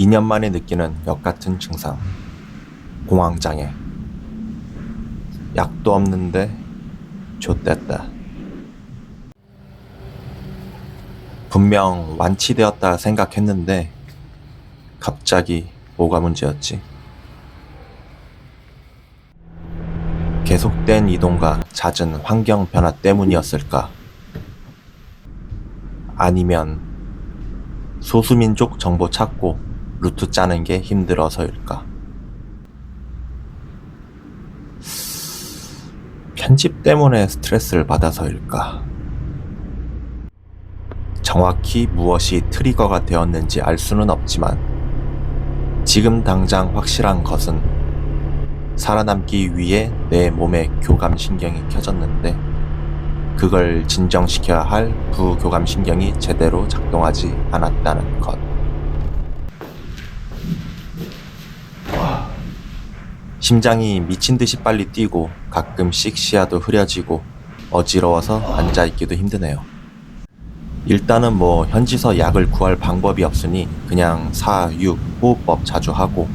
2년 만에 느끼는 역같은 증상. 공황장애. 약도 없는데 좆됐다. 분명 완치되었다 생각했는데 갑자기 뭐가 문제였지? 계속된 이동과 잦은 환경 변화 때문이었을까? 아니면 소수민족 정보 찾고 루트 짜는 게 힘들어서일까? 편집 때문에 스트레스를 받아서일까? 정확히 무엇이 트리거가 되었는지 알 수는 없지만 지금 당장 확실한 것은 살아남기 위해 내 몸의 교감신경이 켜졌는데 그걸 진정시켜야 할 부교감신경이 제대로 작동하지 않았다는 것. 심장이 미친듯이 빨리 뛰고 가끔씩 시야도 흐려지고 어지러워서 앉아있기도 힘드네요. 일단은 현지서 약을 구할 방법이 없으니 그냥 4, 6 호흡법 자주 하고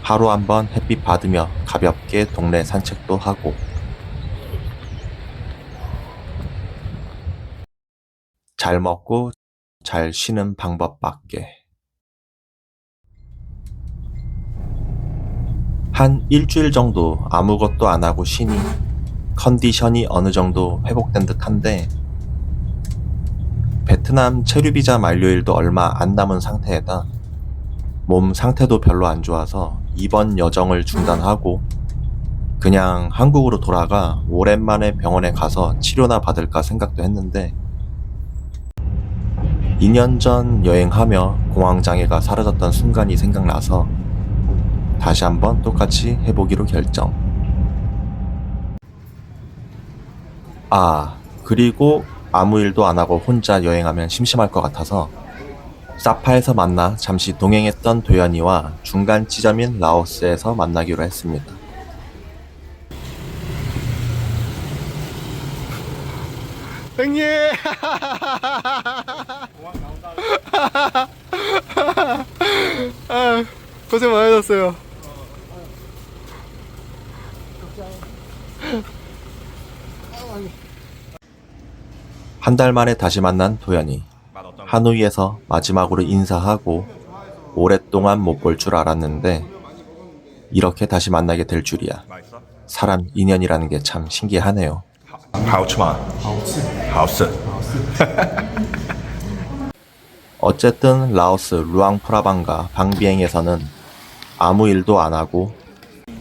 하루 한번 햇빛 받으며 가볍게 동네 산책도 하고 잘 먹고 잘 쉬는 방법밖에. 한 일주일 정도 아무것도 안 하고 쉬니 컨디션이 어느 정도 회복된 듯한데 베트남 체류비자 만료일도 얼마 안 남은 상태에다 몸 상태도 별로 안 좋아서 이번 여정을 중단하고 그냥 한국으로 돌아가 오랜만에 병원에 가서 치료나 받을까 생각도 했는데 2년 전 여행하며 공황장애가 사라졌던 순간이 생각나서 다시 한번 똑같이 해보기로 결정. 그리고 아무 일도 안 하고 혼자 여행하면 심심할 것 같아서 사파에서 만나 잠시 동행했던 도연이와 중간 지점인 라오스에서 만나기로 했습니다. 형님! 고생 많으셨어요. 한 달 만에 다시 만난 도연이. 하노이에서 마지막으로 인사하고 오랫동안 못 볼 줄 알았는데 이렇게 다시 만나게 될 줄이야. 사람 인연이라는 게 참 신기하네요. 好吃吗？好吃。 어쨌든 라오스 루앙프라방과 방비행에서는 아무 일도 안 하고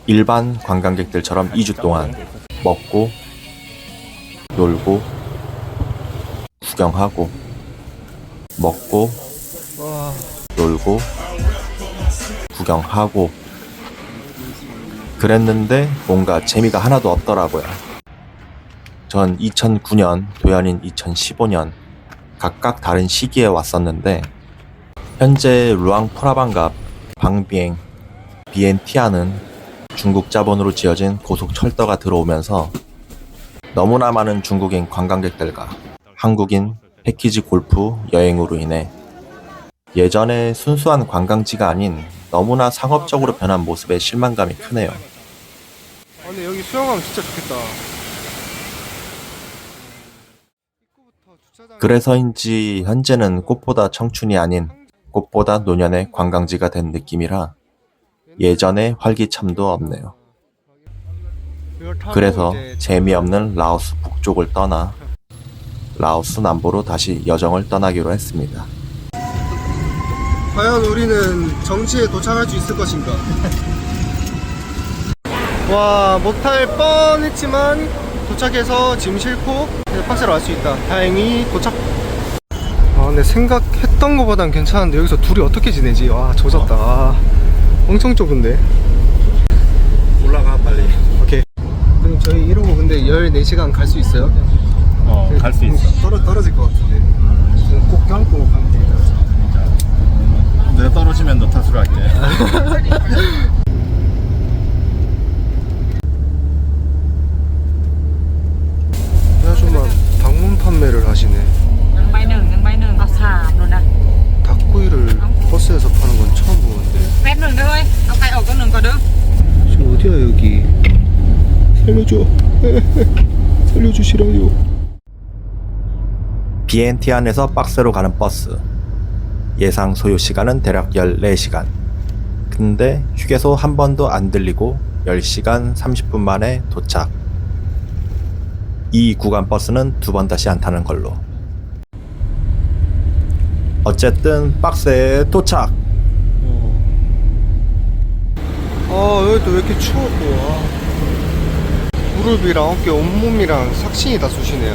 일반 관광객들처럼 2주 동안 먹고 놀고 구경하고 먹고 놀고 구경하고 그랬는데 뭔가 재미가 하나도 없더라고요. 전 2009년, 도연인 2015년 각각 다른 시기에 왔었는데 현재 루앙프라방과 방비행, 비엔티아는 중국 자본으로 지어진 고속철도가 들어오면서 너무나 많은 중국인 관광객들과 한국인 패키지 골프 여행으로 인해 예전에 순수한 관광지가 아닌 너무나 상업적으로 변한 모습에 실망감이 크네요. 근데 여기 수영하면 진짜 좋겠다. 그래서인지 현재는 꽃보다 청춘이 아닌 꽃보다 노년의 관광지가 된 느낌이라 예전의 활기참도 없네요. 그래서 재미없는 라오스 북쪽을 떠나 라오스 남부로 다시 여정을 떠나기로 했습니다. 과연 우리는 정시에 도착할 수 있을 것인가? 와, 못할 뻔했지만 도착해서 짐 싣고 팍스로 갈 수 있다. 다행히 도착. 근데 생각했던 것보단 괜찮은데 여기서 둘이 어떻게 지내지? 와, 조졌다. 엄청 좁은데. 올라가 빨리. 오케이. 그럼 저희 이러고 근데 14시간 갈 수 있어요? 갈 수 있어. 떨어질 것 같은데. 저는 꼭 껴안고 가면 되겠다. 내가 떨어지면 너 탓으로 할게. 이 아줌마 방문 판매를 하시네. Nâng bay nừng, 여기. 살려줘. 살려주시라요. BNT 안에서 박스로 가는 버스. 예상 소요 시간은 대략 14시간. 근데 휴게소 한 번도 안 들리고 10시간 30분 만에 도착. 이 구간 버스는 두 번 다시 안 타는 걸로. 어쨌든 박스에 도착. 여기 또 왜 이렇게 추워 또. 무릎이랑 어깨 온몸이랑 삭신이 다 쑤시네.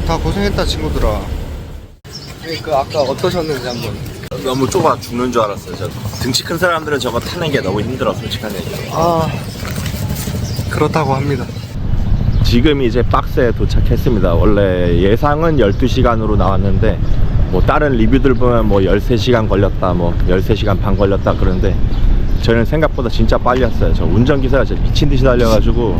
다 고생했다 친구들아. 그러니까 아까 어떠셨는지 한번. 너무 좁아 죽는 줄 알았어요. 저 등치 큰 사람들은 저거 타는 게 너무 힘들어, 솔직한 얘기. 그렇다고 합니다. 지금 이제 박스에 도착했습니다. 원래 예상은 12시간으로 나왔는데 뭐 다른 리뷰들 보면 뭐 13시간 걸렸다, 뭐 13시간 반 걸렸다 그러는데 저희는 생각보다 진짜 빨리 왔어요. 저 운전기사가 진짜 미친듯이 달려가지고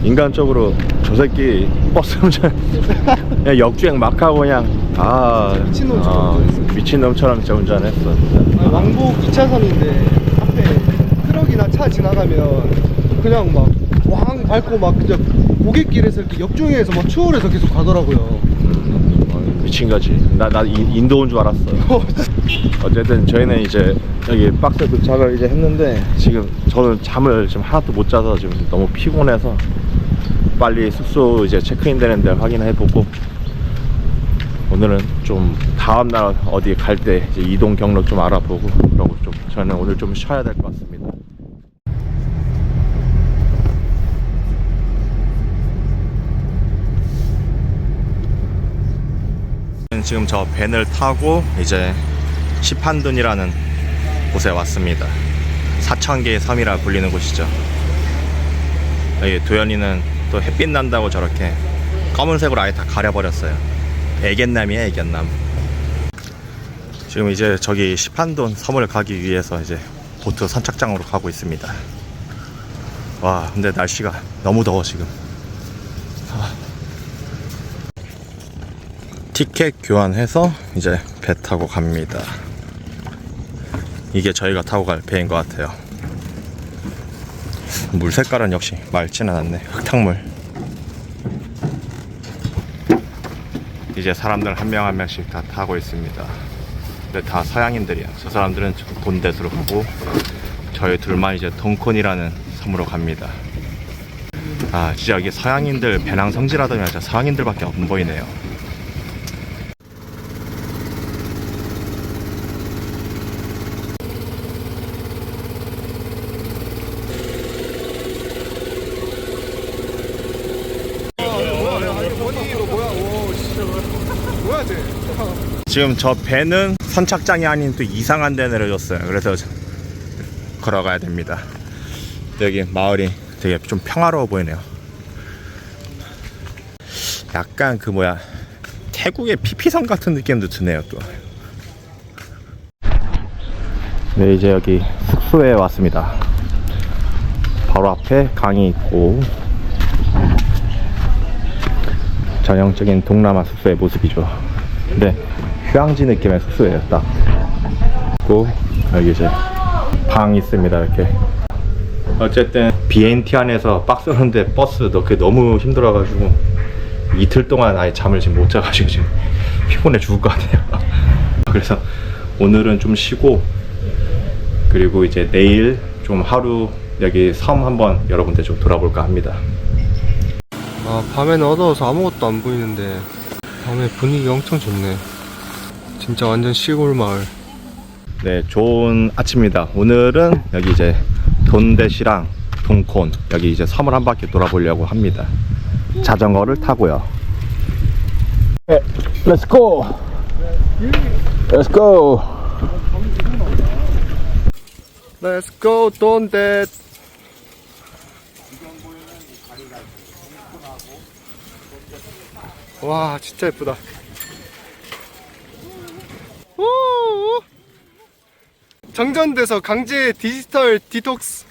인간적으로 저 새끼 버스 운전 그냥 역주행 막 하고 그냥 미친놈처럼 진짜 운전했어. 왕복 2차선인데 앞에 트럭이나 차 지나가면 그냥 막 왕 밟고 막 그냥 고갯길에서 이렇게 역주행해서 막 추월해서 계속 가더라고요. 미친거지. 나 인도 온 줄 알았어. 어쨌든 저희는 이제 여기 박스에 도착을 이제 했는데 지금 저는 잠을 지금 하나도 못 자서 지금 너무 피곤해서 빨리 숙소 이제 체크인 되는 데 확인해보고 오늘은 좀 다음날 어디 갈 때 이제 이동 경로 좀 알아보고 그러고 좀 저는 오늘 좀 쉬어야 될 것 같습니다. 지금 저 밴을 타고 이제 시판둔이라는 곳에 왔습니다. 4,000개의 섬이라 불리는 곳이죠. 여기 도현이는 또 햇빛 난다고 저렇게 검은색으로 아예 다 가려버렸어요. 애견남이에요, 애견남. 지금 이제 저기 시판둔 섬을 가기 위해서 이제 보트 선착장으로 가고 있습니다. 와, 근데 날씨가 너무 더워 지금. 티켓 교환해서 이제 배 타고 갑니다. 이게 저희가 타고 갈 배인 것 같아요. 물 색깔은 역시 맑지는 않네. 흙탕물. 이제 사람들 한 명 한 명씩 다 타고 있습니다. 근데 다 서양인들이야. 저 사람들은 본댓으로 가고 저희 둘만 이제 동콘이라는 섬으로 갑니다. 진짜 여기 서양인들 배낭 성지라더니 진짜 서양인들밖에 안 보이네요. 지금 저 배는 선착장이 아닌 또 이상한 데 내려줬어요. 그래서 걸어가야 됩니다. 여기 마을이 되게 좀 평화로워 보이네요. 약간 태국의 피피섬 같은 느낌도 드네요 또. 네, 이제 여기 숙소에 왔습니다. 바로 앞에 강이 있고 전형적인 동남아 숙소의 모습이죠. 근데 휴양지 느낌의 숙소예요. 딱. 그리고 여기 이제 방 있습니다. 이렇게. 어쨌든 BNT 안에서 박스 오는데 버스 그게 너무 힘들어가지고 이틀 동안 아예 잠을 지금 못 자가지고 지금 피곤해 죽을 것 같아요. 그래서 오늘은 좀 쉬고 그리고 이제 내일 좀 하루 여기 섬 한번 여러 군데 좀 돌아볼까 합니다. 밤에는 어두워서 아무것도 안 보이는데 밤에 분위기 엄청 좋네. 진짜 완전 시골 마을. 네, 좋은 아침입니다. 오늘은 여기 이제 돈댓이랑 동콘 여기 이제 섬을 한 바퀴 돌아보려고 합니다. 자전거를 타고요. 네, Let's go. Let's go. Let's go 돈댓. 와, 진짜 예쁘다. 정전돼서 강제 디지털 디톡스.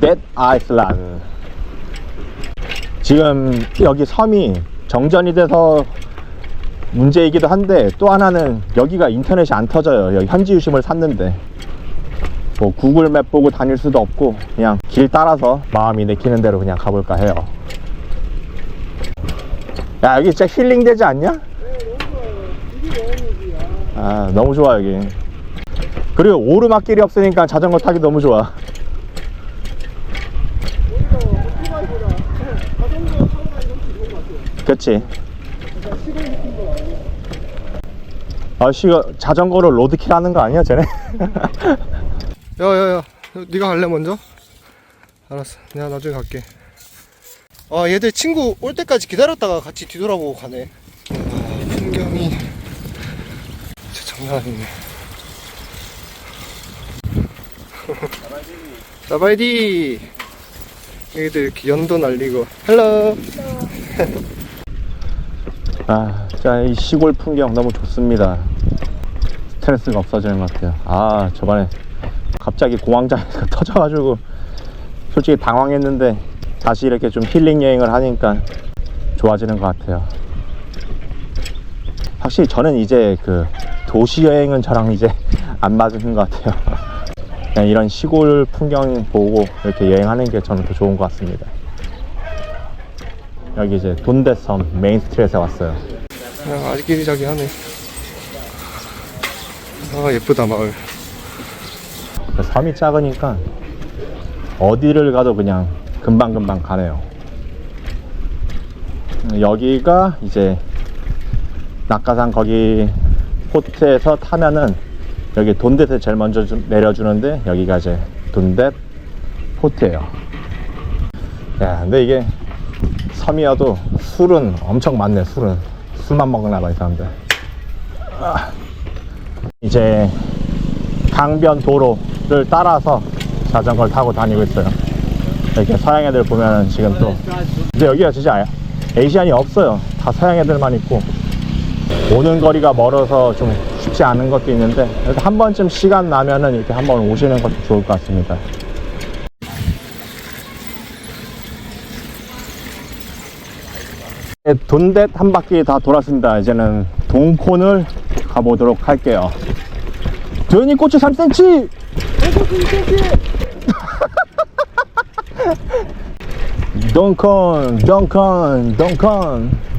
Dead Island. 지금 여기 섬이 정전이 돼서 문제이기도 한데 또 하나는 여기가 인터넷이 안 터져요. 여기 현지 유심을 샀는데 뭐 구글 맵 보고 다닐 수도 없고 그냥 길 따라서 마음이 내키는 대로 그냥 가볼까 해요. 야, 여기 진짜 힐링 되지 않냐? 아, 너무 좋아 여기. 그리고 오르막길이 없으니까 자전거 타기 너무 좋아. 그치. 아씨가 자전거로 로드킬 하는 거 아니야 쟤네? 야야야, 네가 갈래 먼저? 알았어, 내가 나중에 갈게. 아, 얘들 친구 올 때까지 기다렸다가 같이 뒤돌아보고 가네. 아, 풍경이 진짜 장난 아니네. 사바이디. 얘들 이렇게 연도 날리고 헬로. 아, 진짜 이 시골 풍경 너무 좋습니다. 스트레스가 없어지는 것 같아요. 아, 저번에 갑자기 공황장애가 터져가지고 솔직히 당황했는데 다시 이렇게 좀 힐링 여행을 하니까 좋아지는 것 같아요. 확실히 저는 이제 그 도시 여행은 저랑 이제 안 맞는 것 같아요. 그냥 이런 시골 풍경 보고 이렇게 여행하는 게 저는 더 좋은 것 같습니다. 여기 이제 돈대섬 메인 스트리트에 왔어요. 그냥 아기자기하네. 아, 예쁘다 마을. 섬이 작으니까 어디를 가도 그냥 금방금방 가네요. 여기가 이제 낙가산 거기 포트에서 타면은 여기 돈댓에 제일 먼저 내려주는데 여기가 이제 돈댓 포트예요. 야, 근데 이게 섬이어도 술은 엄청 많네. 술만 먹나 봐 이 사람들. 이제 강변 도로를 따라서 자전거를 타고 다니고 있어요. 이렇게 서양 애들 보면은 지금 또 근데 여기가 진짜 에이시안이 없어요. 다 서양 애들만 있고 오는 거리가 멀어서 좀 쉽지 않은 것도 있는데 그래서 한 번쯤 시간 나면은 이렇게 한번 오시는 것도 좋을 것 같습니다. 돈댓 한 바퀴 다 돌았습니다. 이제는 동콘을 가보도록 할게요. 도현이 고추 3cm!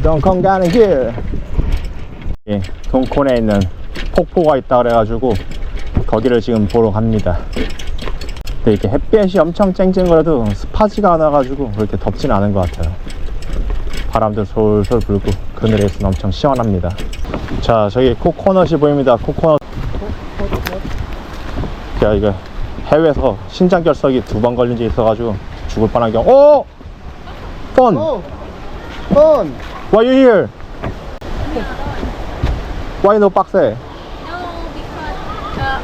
동콘 가는 길. 예, 동콘에 있는 폭포가 있다 그래가지고 거기를 지금 보러 갑니다. 근데 이렇게 햇볕이 엄청 쨍쨍거려도 습하지가 않아가지고 그렇게 덥진 않은 것 같아요. 바람도 솔솔 불고 그늘에서는 엄청 시원합니다. 자, 저기 코코넛이 보입니다. 코코넛. 야, 이거 해외에서 신장결석이 2번 걸린 지 있어가지고 죽을 뻔한 경우. 오! 펀! 펀! Why you here? Why no 빡세? No, because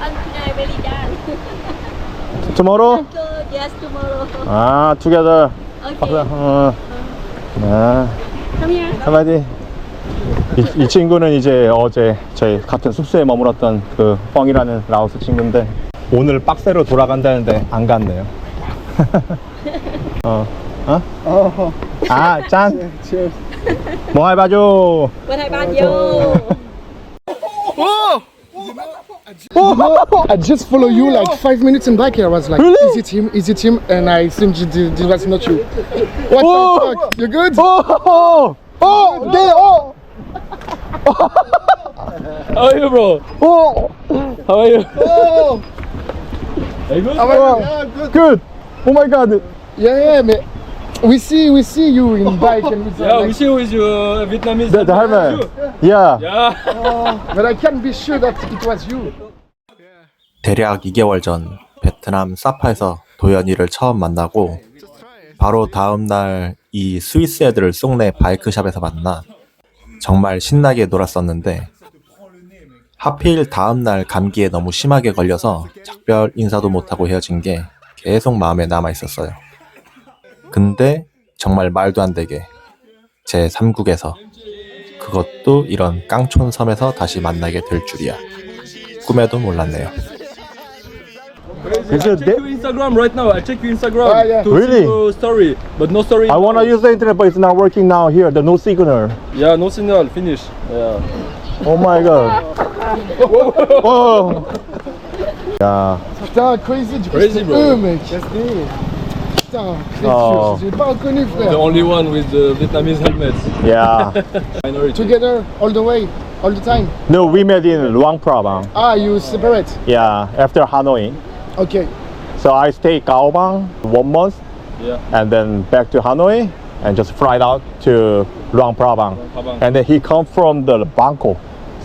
until I really done. Tomorrow? Uncle, yes, tomorrow. 아, together. Okay. 아, Come here. 한마디. 이 친구는 이제 어제 저희 같은 숙소에 머물었던 그 펑이라는 라오스 친구인데 오늘 빡세로 돌아간다는데 안 갔네요. 아, 짠. 뭐 해봐줘. What about you? I just follow you like 5 minutes in back here. I was like, Really? Is it him? And I think this was not you. What Oh! the fuck? You good? How are you, bro? How are you? Are you good? Yeah, good. Good. Oh my god. Yeah, man. We see you in bike and with Yeah, we like, see with you Vietnamese. The helmet. Yeah. Yeah. but I can't be sure that it was you. 대략 2개월 전 베트남 사파에서 도연이를 처음 만나고 바로 다음날 이 스위스 애들을 쏙내 바이크샵에서 만나 정말 신나게 놀았었는데 하필 다음날 감기에 너무 심하게 걸려서 작별 인사도 못하고 헤어진 게 계속 마음에 남아있었어요. 근데 정말 말도 안 되게 제 3국에서 그것도 이런 깡촌섬에서 다시 만나게 될 줄이야. 꿈에도 몰랐네요. Is I it check your Instagram right now. I check your Instagram Ah, yeah. to Really? see your story, but no story. I wanna use the internet but it's not working now here. The no signal. Yeah, no signal. Finish. Yeah. Oh my god. Whoa. 야, Putain, crazy, du coup, Crazy, c'était bro. eux, mec. Putain, Oh. créature, j'ai pas reconnu, The frère. only one with the Vietnamese helmet. Yeah. Minority. Together, all the way, all the time. No, we met in Luang Prabang. Ah, you separate. Yeah, after Hanoi. Okay. So I stay Cao Bang 1 month Yeah. and then back to Hanoi and just fly out to Luang Prabang. Prabang. And then he come from the Bangkok.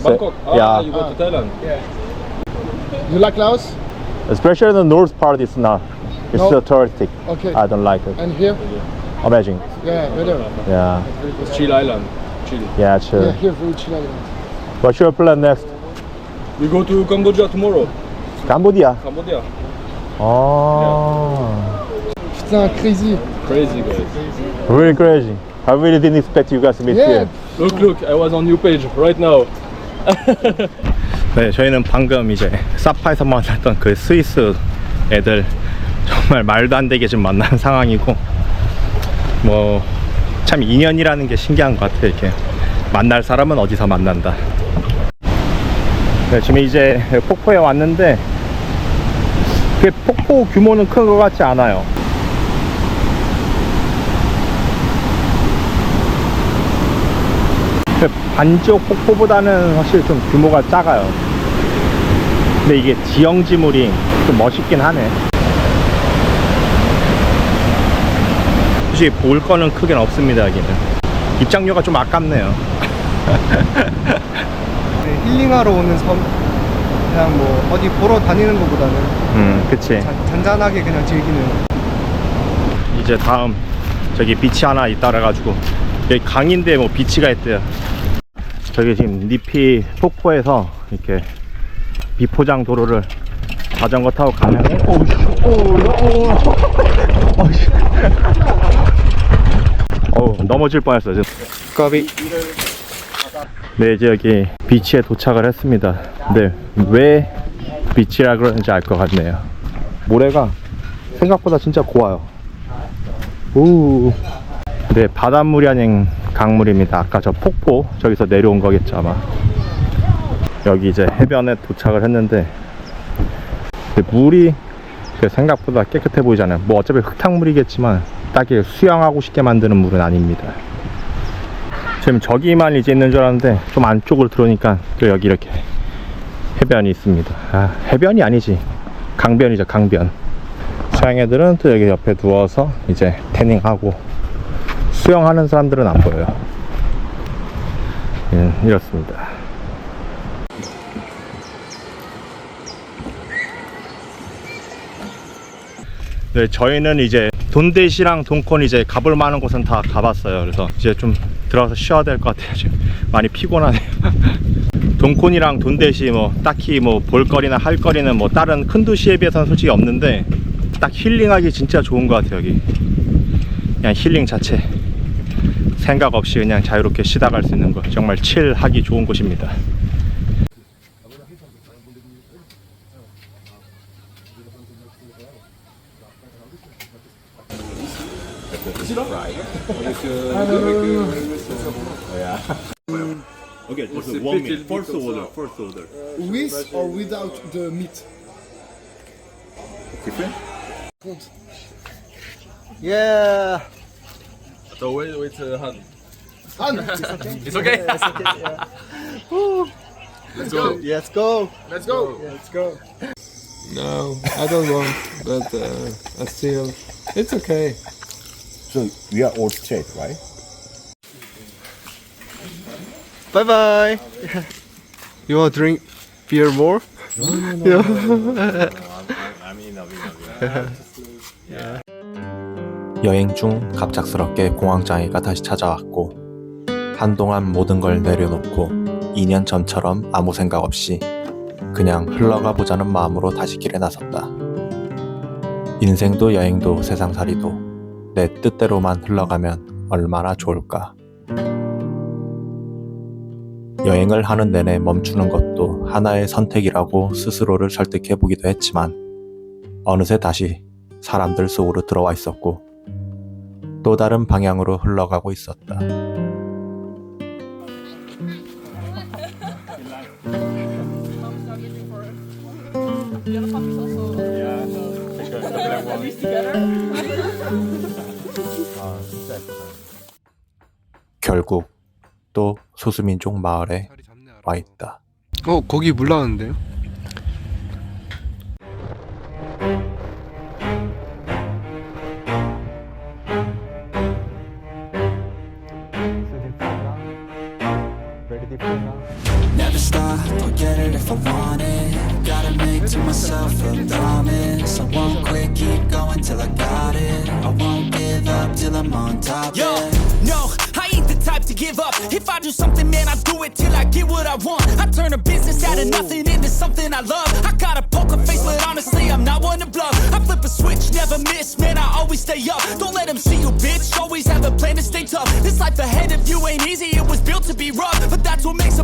So- Bangkok. Ah, yeah. you go to Thailand. You like Laos? Especially the north part is not. It's No. so touristic. Okay. I don't like it. And here? Amazing. Yeah, better. Yeah. It's Chill Island. Chill. Yeah, chill. Yeah, here very chill. What's your plan next? We go to Cambodia tomorrow. Cambodia. Cambodia. Oh. Putain, crazy. Crazy guys. Really crazy. I really didn't expect you guys to meet Yeah. here. Look, I was on your page right now. 네, 저희는 방금 이제 사파에서 만났던 그 스위스 애들 정말 말도 안 되게 지금 만난 상황이고, 뭐 참 인연이라는 게 신기한 것 같아요. 이렇게 만날 사람은 어디서 만난다. 네, 지금 이제 폭포에 왔는데 그 폭포 규모는 큰 것 같지 않아요. 반쪽 폭포보다는 확실히 좀 규모가 작아요. 근데 이게 지형지물이 좀 멋있긴 하네. 솔직히 볼 거는 크긴 없습니다. 여기는 입장료가 좀 아깝네요. 네, 힐링하러 오는 섬. 그냥 뭐 어디 보러 다니는 것보다는 그치. 잔잔하게 그냥 즐기는. 이제 다음 저기 비치 하나 있다 그래가지고, 여기 강인데 뭐 비치가 있대요. 저기 지금 니피 폭포에서 이렇게 비포장 도로를 자전거 타고 가면 넘어질 뻔했어 지금. 까비. 네, 이제 여기 비치에 도착을 했습니다. 근데 왜 비치라 그러는지 알 것 같네요. 모래가 생각보다 진짜 고와요. 오. 네, 바닷물이 아닌 강물입니다. 아까 저 폭포 저기서 내려온 거겠죠 아마. 여기 이제 해변에 도착을 했는데 물이 생각보다 깨끗해 보이잖아요. 뭐 어차피 흙탕물이겠지만 딱히 수영하고 싶게 만드는 물은 아닙니다. 지금 저기만 이제 있는 줄 알았는데 좀 안쪽으로 들어오니까 또 여기 이렇게 해변이 있습니다. 아, 해변이 아니지, 강변이죠, 강변. 수영애들은 또 여기 옆에 누워서 이제 태닝하고, 수영하는 사람들은 안 보여요. 이렇습니다. 네, 저희는 이제 돈데시랑 동콘 이제 가볼 만한 곳은 다 가봤어요. 그래서 이제 좀 들어가서 쉬어야 될 것 같아요. 지금 많이 피곤하네요. 동콘이랑 돈데시 뭐 딱히 뭐 볼거리나 할거리는 뭐 다른 큰 도시에 비해서는 솔직히 없는데, 딱 힐링하기 진짜 좋은 것 같아요. 여기 그냥 힐링 자체, 생각 없이 그냥 자유롭게 쉬다 갈 수 있는 거, 정말 칠하기 좋은 곳입니다. Okay, just 1 minute. First order. With or without the meat? Yeah. So wait, hand. Ah, no. It's okay. Let's go. Let's go. Let's go. Let's go. No, I don't want, but I still, it's okay. So we are all straight, right? Bye bye. You want to drink beer more? 여행 중 갑작스럽게 공황장애가 다시 찾아왔고, 한동안 모든 걸 내려놓고 2년 전처럼 아무 생각 없이 그냥 흘러가 보자는 마음으로 다시 길에 나섰다. 인생도 여행도 세상살이도 내 뜻대로만 흘러가면 얼마나 좋을까. 여행을 하는 내내 멈추는 것도 하나의 선택이라고 스스로를 설득해보기도 했지만, 어느새 다시 사람들 속으로 들어와 있었고 또 다른 방향으로 흘러가고 있었다. 결국 또 소수민족 마을에 와 있다. 거기 물 나오는데요? Never stop, I'll get it if I want it. Gotta make to myself a promise. I won't quit, keep going till I got it. I won't give up till I'm on top. Yo, no, I ain't the type to give up. If I do something, man, I do it till I get what I want. I turn a business out of nothing into something I love. I got a poker face, but honestly, I'm not one to bluff. I flip a switch, never miss, man, I always stay up. Don't let them see you, bitch. Always have a plan to stay tough. This life ahead of you ain't easy, it was built to be rough. But that's what makes a